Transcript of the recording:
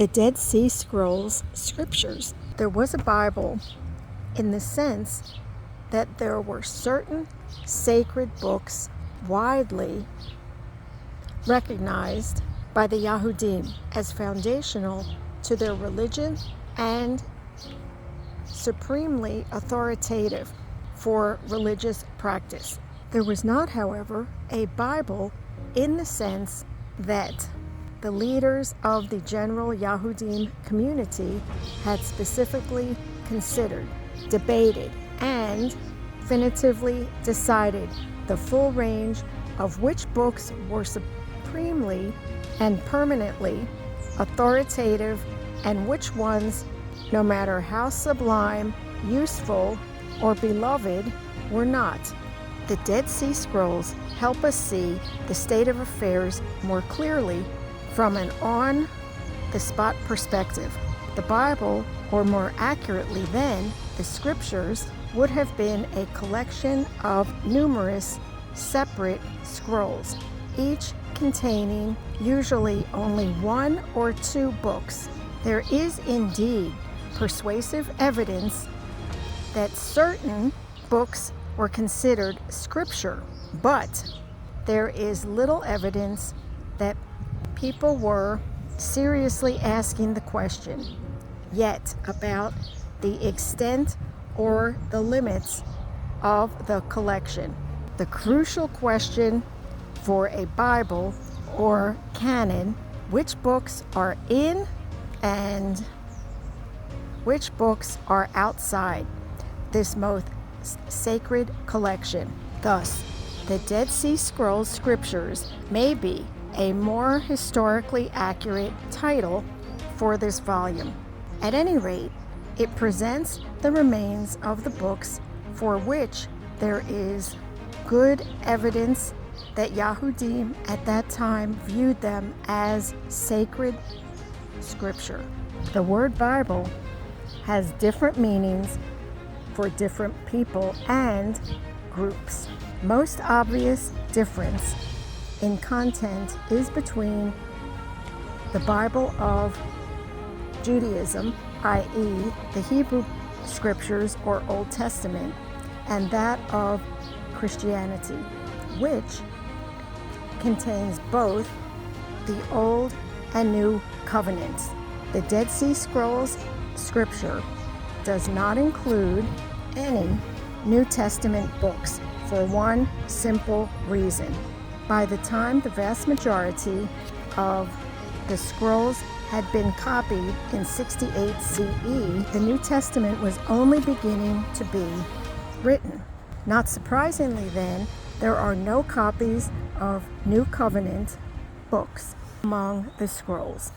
The Dead Sea Scrolls scriptures. There was a Bible in the sense that there were certain sacred books widely recognized by the Yahudim as foundational to their religion and supremely authoritative for religious practice. There was not, however, a Bible in the sense that the leaders of the general Yahudim community had specifically considered, debated, and definitively decided the full range of which books were supremely and permanently authoritative and which ones, no matter how sublime, useful, or beloved, were not. The Dead Sea Scrolls help us see the state of affairs more clearly from an on-the-spot perspective. The Bible, or more accurately then, the Scriptures, would have been a collection of numerous separate scrolls, each containing usually only one or two books. There is indeed persuasive evidence that certain books were considered scripture, but there is little evidence that people were seriously asking the question yet about the extent or the limits of the collection. The crucial question for a Bible or canon, which books are in and which books are outside this most sacred collection. Thus, the Dead Sea Scrolls scriptures may be a more historically accurate title for this volume. At any rate, it presents the remains of the books for which there is good evidence that Yahudim at that time viewed them as sacred scripture. The word Bible has different meanings for different people and groups. Most obvious difference in content is between the Bible of Judaism, i.e., the Hebrew Scriptures or Old Testament, and that of Christianity, which contains both the Old and New Covenants. The Dead Sea Scrolls scripture does not include any New Testament books for one simple reason. By the time the vast majority of the scrolls had been copied in 68 CE, the New Testament was only beginning to be written. Not surprisingly then, there are no copies of New Covenant books among the scrolls.